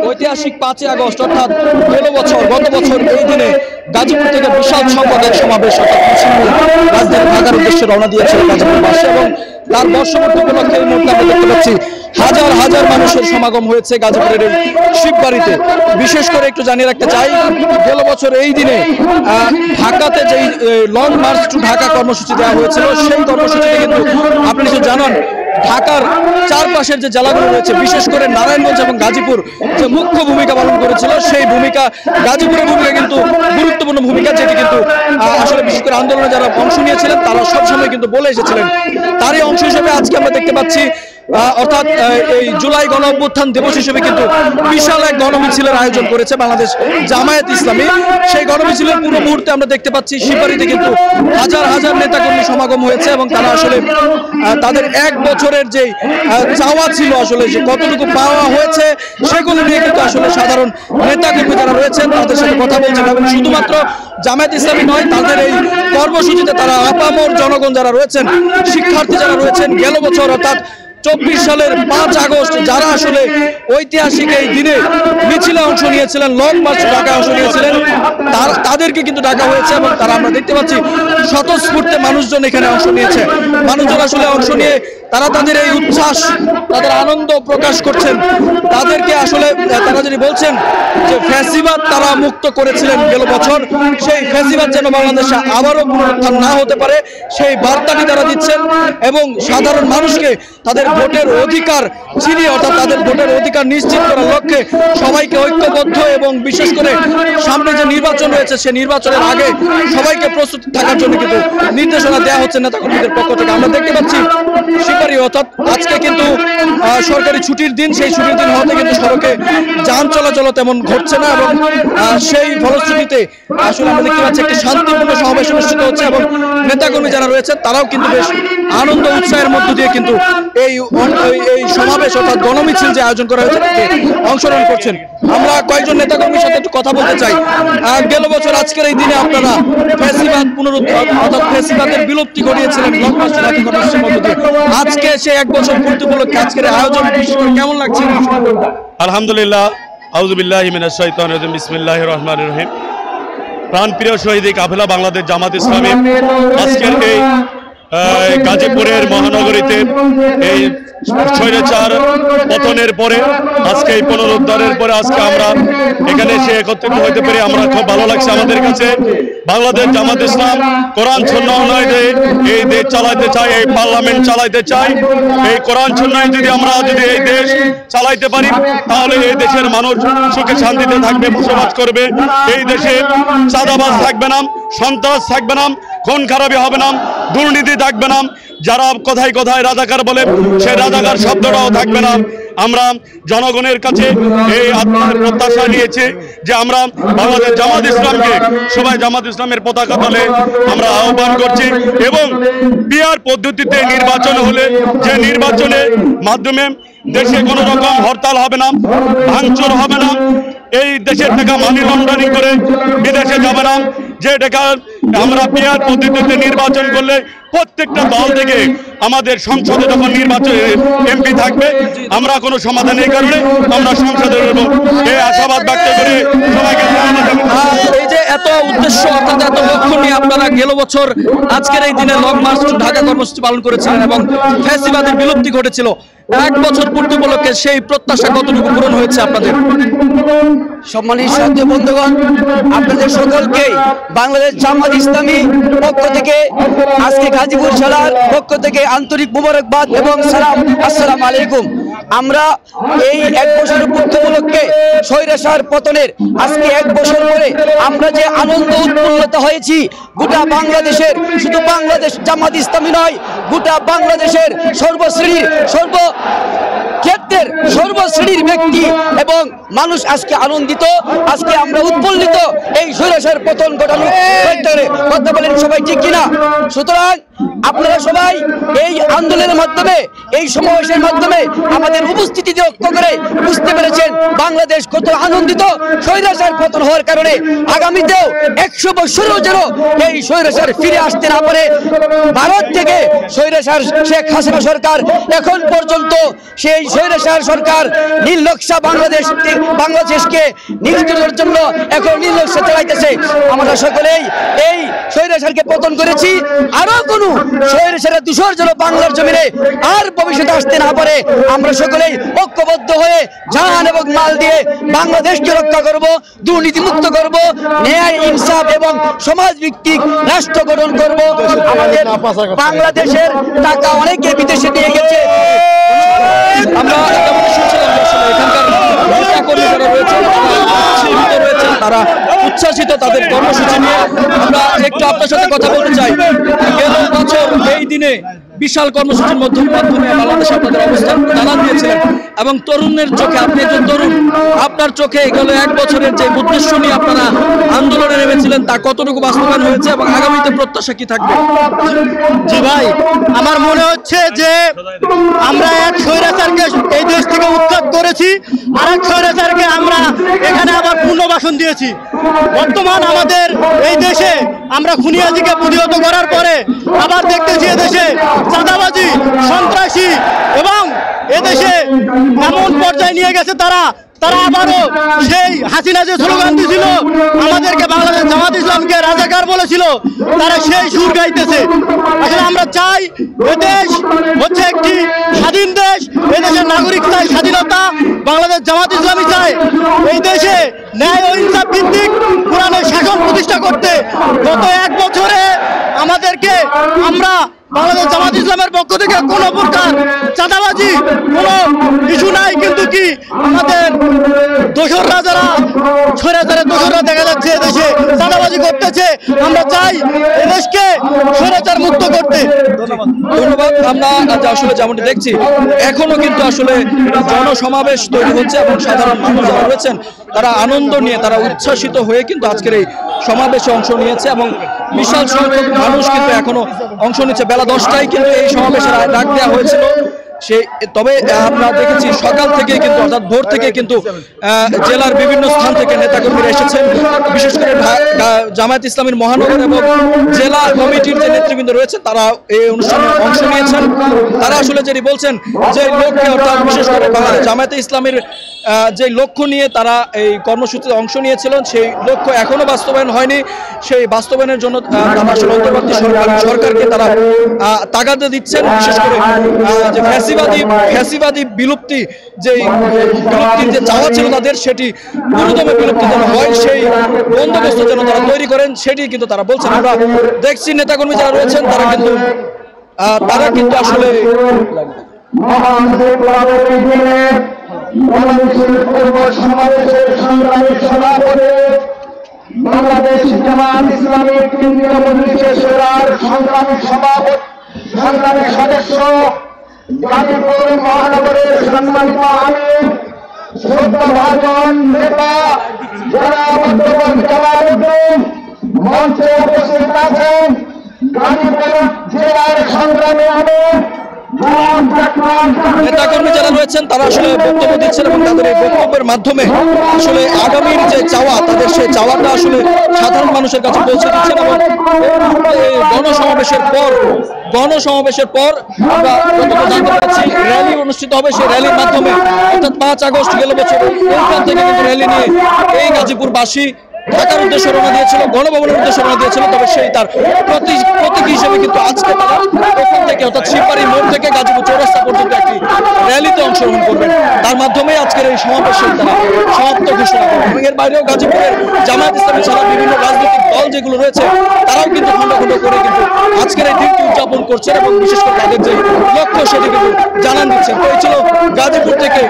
ঐতিহাসিক 5ই আগস্ট অর্থাৎ গত বছর এই দিনে গাজীপুর থেকে বিশাল সংখ্যক এক সমাবেশ অর্থাৎ রাজধানী ঢাকার উদ্দেশ্যে রওনা দিয়েছিল গাজীপুরবাসী এবং তার বর্ষপূর্তি উপলক্ষে এই মুহূর্তে আমরা দেখতে পাচ্ছি হাজার হাজার মানুষের সমাগম হয়েছে গাজীপুরের এই শিববাড়িতে। বিশেষ করে একটু জানিয়ে রাখতে চাই, গেল বছর এই দিনে ঢাকাতে যেই লং মার্চ টু ঢাকা কর্মসূচি দেওয়া হয়েছিল, সেই কর্মসূচিতে কিন্তু আপনি নিশ্চয় জানান ঢাকার চারপাশের যে জেলাগুলো রয়েছে বিশেষ করে নারায়ণগঞ্জ এবং গাজীপুর যে মুখ্য ভূমিকা পালন করেছিল, সেই ভূমিকা গাজীপুরের ভূমিকা কিন্তু গুরুত্বপূর্ণ ভূমিকা, যেটি কিন্তু আসলে বিশেষ করে আন্দোলনে যারা অংশ নিয়েছিলেন তারা সবসময় কিন্তু বলে এসেছিলেন। তারই অংশ হিসেবে আজকে আমরা দেখতে পাচ্ছি অর্থাৎ এই জুলাই গণ অভ্যুত্থান দিবস হিসেবে কিন্তু বিশাল এক গণমিছিলের আয়োজন করেছে বাংলাদেশ জামায়াত ইসলামী। সেই গণমিছিলের পুরো মুহূর্তে আমরা দেখতে পাচ্ছি শিববাড়িতে কিন্তু হাজার হাজার নেতাকর্মী সমাগম হয়েছে এবং তারা আসলে তাদের এক বছরের যে চাওয়া ছিল আসলে যে কতটুকু পাওয়া হয়েছে সেগুলো নিয়ে কিন্তু আসলে সাধারণ নেতাকর্মী যারা রয়েছেন তাদের সাথে কথা বলছেন এবং শুধুমাত্র জামায়াত ইসলামী নয়, তাদের এই কর্মসূচিতে তারা আপামর জনগণ যারা রয়েছেন, শিক্ষার্থী যারা রয়েছেন, গেল বছর অর্থাৎ 24 সালের 5 আগস্ট যারা আসলে ঐতিহাসিক এই দিনে মিছিলে অংশ নিয়েছিলেন, লং মার্চ ঢাকায় অংশ নিয়েছিলেন, তাদেরকে কিন্তু ডাকা হয়েছে এবং তারা আমরা দেখতে পাচ্ছি স্বতঃস্ফূর্তে মানুষজন এখানে অংশ নিয়েছে। মানুষজন আসলে অংশ নিয়ে তারা তাদের এই উচ্ছ্বাস, তাদের আনন্দ প্রকাশ করছেন। তাদেরকে আসলে তারা যদি বলছেন যে ফ্যাসিবাদ তারা মুক্ত করেছিলেন গেল বছর, সেই ফ্যাসিবাদ যেন বাংলাদেশে আবারও পুনরুত্থান না হতে পারে সেই বার্তাটি তারা দিচ্ছেন এবং সাধারণ মানুষকে তাদের ভোটের অধিকার ছিনিয়ে অর্থাৎ তাদের ভোটের অধিকার নিশ্চিত করার লক্ষ্যে সবাইকে ঐক্যবদ্ধ এবং বিশেষ করে সামনে যে নির্বাচন রয়েছে সেই নির্বাচনের আগে সবাইকে প্রস্তুত থাকার জন্য কিন্তু নির্দেশনা দেওয়া হচ্ছে নেতাকর্মীদের পক্ষ থেকে। আমরা দেখতে পাচ্ছি শিববাড়ি অর্থাৎ আজকে কিন্তু সরকারি ছুটির দিন, সেই ছুটির দিন হতে কিন্তু সড়কে যান চলাচল তেমন ঘটছে না এবং সেই ফলশ্রুতিতে আসলে আমরা দেখতে পাচ্ছি একটি শান্তিপূর্ণ সমাবেশ অনুষ্ঠিত হচ্ছে এবং নেতাকর্মী যারা রয়েছে তারাও কিন্তু বেশ আনন্দ উৎসাহের মধ্য দিয়ে কিন্তু এই সমাবেশ অর্থাৎ গণমিছিল যে আয়োজন করা হয়েছে তাতে অংশগ্রহণ করছেন। আমরা কয়েকজন নেতাকর্মীর সাথে একটু কথা বলতে চাই। গেল বছর আজকের এই দিনে আপনারা ফ্যাসিবাদ পুনরুদ্ধার অর্থাৎ ফ্যাসিবাদের বিলুপ্তি ঘটিয়েছিলেন লং মার্চ ঢাকা কর্মসূচির মধ্য দিয়ে। আজকে সে এক বছর পূর্তি উপলক্ষে আজকের আয়োজন কেমন লাগছে? আলহামদুলিল্লাহ, আউযু বিল্লাহি মিনাশ শাইতানির রাজিম, বিসমিল্লাহির রহমানির রহিম। প্রাণপ্রিয় শহীদ কাফেলা বাংলাদেশ জামাত ইসলামী আজকের এই গাজীপুরের মহানগরীতে এই স্বৈরাচার পতনের পরে আজকে এই পুনরুদ্ধারের পরে আজকে আমরা এখানে এসে একত্রিত হইতে পেরে আমরা খুব ভালো লাগছে আমাদের কাছে। বাংলাদেশ জামাত ইসলাম কোরআন সুন্নাহ নয় যে এই দেশ চালাইতে চাই, এই পার্লামেন্ট চালাইতে চাই। এই কোরআন সুন্নাহ যদি আমরা যদি এই দেশ চালাইতে পারি তাহলে এই দেশের মানুষ সুখে শান্তিতে থাকবে, বসবাস করবে। এই দেশে চাঁদাবাজ থাকবে না, সন্ত্রাস থাকবে না, খুন খারাপি হবে না, দুর্নীতি থাকবে না, যারা কোথায় কোথায় রাজাকার বলে সেই রাজাকার শব্দটাও থাকবে না। আমরা জনগণের কাছে এই আত্মার প্রত্যাশা নিয়েছি যে আমরা বাংলাদেশ জামাত ইসলামকে সবাই জামাত ইসলামের পতাকা তলে আমরা আহ্বান করছি এবং পিআর পদ্ধতিতে নির্বাচন হলে যে নির্বাচনের মাধ্যমে দেশে কোনো রকম হরতাল হবে না, ভাঙচুর হবে না, এই দেশের টাকা মানি লন্ডারিং করে বিদেশে যাবে না, যে টাকা আমরা পিআর পদ্ধতিতে নির্বাচন করলে প্রত্যেকটা দল থেকে আমাদের সংসদে যখন নির্বাচনে এমপি থাকবে আমরা কোনো সমাধান এই কারণে আমরা সংসদে এই আশাবাদ ব্যক্ত করে সবাইকে এই যে এত উদ্দেশ্য অর্থাৎ এত লক্ষ্য নিয়ে আপনারা গেল বছর আজকের এই দিনে লং মার্চ টু ঢাকা কর্মসূচি পালন করেছিলেন এবং ফ্যাসিবাদের বিলুপ্তি ঘটেছিল, এক বছর পূর্তি উপলক্ষে সেই প্রত্যাশা কতটুকু পূরণ হয়েছে আপনাদের? সম্মানিত সাথী বন্ধুগণ, আপনাদের সকলকে বাংলাদেশ জামাত ইসলামী পক্ষ থেকে আজকে গাজীপুর জেলার পক্ষ থেকে আন্তরিক মুবারকবাদ এবং সালাম, আসসালামু আলাইকুম। আমরা এই এক বছরের পূর্তি উপলক্ষে স্বৈরাচার পতনের আজকে এক বছর পরে আমরা যে আনন্দ উৎফুল্লতা হয়েছি গোটা বাংলাদেশের, শুধু বাংলাদেশ জামাত ইসলামী নয়, গোটা বাংলাদেশের সর্বশ্রেণীর ক্ষেত্রের সর্বশ্রেণীর ব্যক্তি এবং মানুষ আজকে আনন্দিত, আজকে আমরা উৎফুল্লিত এই স্বৈরাচার পতন ঘটানোর কথা বলেন সবাই, ঠিক কিনা? সুতরাং আপনারা সবাই এই আন্দোলনের মাধ্যমে, এই সমাবেশের মাধ্যমে আমাদের উপস্থিতি লক্ষ্য করে বুঝতে পেরেছেন বাংলাদেশ কত আনন্দিত স্বৈরাচার পতন হওয়ার কারণে। আগামীতেও 100 বছরেও যেন এই স্বৈরাচার ফিরে আসতে না পারে। ভারত থেকে স্বৈরাচার শেখ হাসিনা সরকার এখন পর্যন্ত সেই স্বৈরাচার সরকার নীলনকশা বাংলাদেশকে নির্যাতনের জন্য এখন নীলনকশা চালাইতেছে। আমরা সকলেই এই স্বৈরাচারকে পতন করেছি। আরো কোনো স্বৈরাচারের দূষর যেন বাংলার জমিনে আর ভবিষ্যতে আসতে না পারে। আমরা সকলেই ঐক্যবদ্ধ হয়ে জান এবং মাল দিয়ে বাংলাদেশকে রক্ষা করব, দুর্নীতিমুক্ত করব, ন্যায় ইনসাফ এবং সমাজ ভিত্তিক রাষ্ট্র গঠন করব। আমাদের বাংলাদেশের টাকা অনেকে বিদেশে নিয়ে গেছে। আমরা যেমন শুনছিলাম আসলে এখানকার নেতাকর্মী যারা রয়েছেন তারা উচ্ছ্বাসিত তাদের কর্মসূচি নিয়ে। আমরা একটু আপনার সাথে কথা বলতে চাই। গেল বছর এই দিনে বিশাল কর্মসূচির মাধ্যমে বাংলাদেশে আপনাদের অবস্থান জানান দিয়েছিলেন এবং তরুণের চোখে, আপনি একজন তরুণ, আপনার চোখে গেল 1 বছরের যে উদ্দেশ্য নিয়ে আপনারা আন্দোলনে নেমেছিলেন তা কতটুকু বাস্তবায়ন হয়েছে এবং আগামীতে প্রত্যাশা কি থাকবে? জি ভাই, আমার মনে হচ্ছে যে আমরা এক স্বৈরাচারকে এই দেশ থেকে উৎখাত করেছি, আর এক স্বৈরাচারকে আমরা এখানে আবার পুনর্বাসন দিয়েছি। বর্তমান আমাদের এই দেশে আমরা খুনিয়াজিকে প্রতিহত করার পরে আবার দেখতেছি এদেশে চাঁদাবাজি, সন্ত্রাসী এবং এদেশে এমন পর্যায়ে নিয়ে গেছে তারা আবারও সেই হাসিনা যে স্লোগান দিয়েছিল আমাদেরকে, বাংলাদেশ জামাত ইসলামকে রাজাকার বলেছিল, তারা সেই সুর গাইতেছে। আসলে আমরা চাই এদেশ হচ্ছে একটি স্বাধীন দেশ, এদেশের নাগরিক চাই স্বাধীনতা, বাংলাদেশ জামাত ইসলামী চায় এই দেশে ন্যায় ও ইনসাফ ভিত্তিক কোরআনের শাসন প্রতিষ্ঠা করতে। গত 1 বছরে আমাদেরকে আমরা বাংলাদেশ জামাত ইসলামের পক্ষ থেকে কোনো প্রকার চাঁদাবাজি কোনো ইস্যু নাই, কিন্তু কি আমাদের দোসররা যারা স্বৈরাচারের দোসররা দেখা যাচ্ছে এদেশে চাঁদাবাজি করতেছে। আমরা চাই এদেশকে স্বৈরাচার মুক্ত করতে। ধন্যবাদ। আমরা আসলে যেমনটি দেখছি এখনো কিন্তু আসলে জনসমাবেশ তৈরি হচ্ছে এবং সাধারণ মানুষ যারা রয়েছেন তারা আনন্দ নিয়ে, তারা উচ্ছ্বাসিত হয়ে কিন্তু আজকের এই সমাবেশে অংশ নিয়েছে এবং বিশাল সংখ্যক মানুষ কিন্তু এখনো অংশ নিচ্ছে। বেলা 10টায় কিন্তু এই সমাবেশের ডাক দেওয়া হয়েছিল। তবে আমরা দেখেছি সকাল থেকে কিন্তু, অর্থাৎ ভোর থেকে কিন্তু জেলার বিভিন্ন স্থান থেকে নেতাকর্মীরা এসেছেন। বিশেষ করে জামায়াত ইসলামীর মহানগর এবং জেলা কমিটির যে নেতৃবৃন্দ রয়েছে তারা এই অনুষ্ঠানে অংশ নিয়েছেন। তারা আসলে যেটি বলছেন যে লক্ষ্যে, অর্থাৎ বিশেষ করে জামায়াতে ইসলামীর যে লক্ষ্য নিয়ে তারা এই কর্মসূচিতে অংশ নিয়েছিলেন সেই লক্ষ্য এখনো বাস্তবায়ন হয়নি। সেই বাস্তবায়নের জন্য তারা আসলে অন্তর্বর্তী সরকারকে তারা তাগাদা দিচ্ছেন। বিশেষ করে যে ফ্যাসিবাদী বিলুপ্তি, যে বিলুপ্তির যে চাওয়া ছিল তাদের, সেটি ন্যূনতম বিলুপ্তি যেন হয়, সেই বন্দোবস্ত যেন তারা তৈরি করেন, সেটি কিন্তু তারা বলছেন। আমরা দেখছি নেতাকর্মী যারা রয়েছেন তারা কিন্তু আসলে বাংলাদেশ জামাত ইসলামী কেন্দ্রীয় মজলিসের সংগ্রামী সদস্য গাজীপুর মহানগরের সম্মানিত আমির, শ্রদ্ধাভাজন নেতা যারা বর্তমান জালালউদ্দিন মঞ্চে উপস্থিত আছেন, গাজীপুর জেলার সংগ্রামী আমির নেতাকর্মী যারা রয়েছেন তারা আসলে বক্তব্য দিচ্ছেন এবং তাদের এই বক্তব্যের মাধ্যমে আসলে আগামীর যে চাওয়া, তাদের সেই চাওয়াটা আসলে সাধারণ মানুষের কাছে পৌঁছে দিচ্ছেন। এবং গণসমাবেশের পর আমরা যতটুকু জানতে পারছি র্যালি অনুষ্ঠিত হবে। সেই র্যালির মাধ্যমে, অর্থাৎ 5 আগস্ট গেল বছর এইখান থেকে কিন্তু র্যালি নিয়ে এই গাজীপুরবাসী ঢাকার উদ্দেশ্যে রওনা দিয়েছিল, গণভবনের উদ্দেশ্যে রওনা দিয়েছিল। তবে সেই তার প্রতীক হিসেবে কিন্তু আজকে তারা এখান থেকে, অর্থাৎ শিববাড়ি মোড় থেকে গাজীপুর চৌরাস্তা পর্যন্ত একটি র্যালিতে অংশগ্রহণ করবেন। তার মাধ্যমে আজকের এই সমাবেশের তারা সমাপ্ত ঘোষণা করবেন। এবং এর বাইরেও গাজীপুরের জামায়াত ইসলামী ছাড়া বিভিন্ন রাজনৈতিক দল যেগুলো রয়েছে তারাও কিন্তু খণ্ড করে কিন্তু আজকের এই দিনটি উদযাপন করছেন এবং বিশেষ করে তাদের যে লক্ষ্য সেটি কিন্তু জানান দিচ্ছেন। তো এই ছিল গাজীপুর থেকে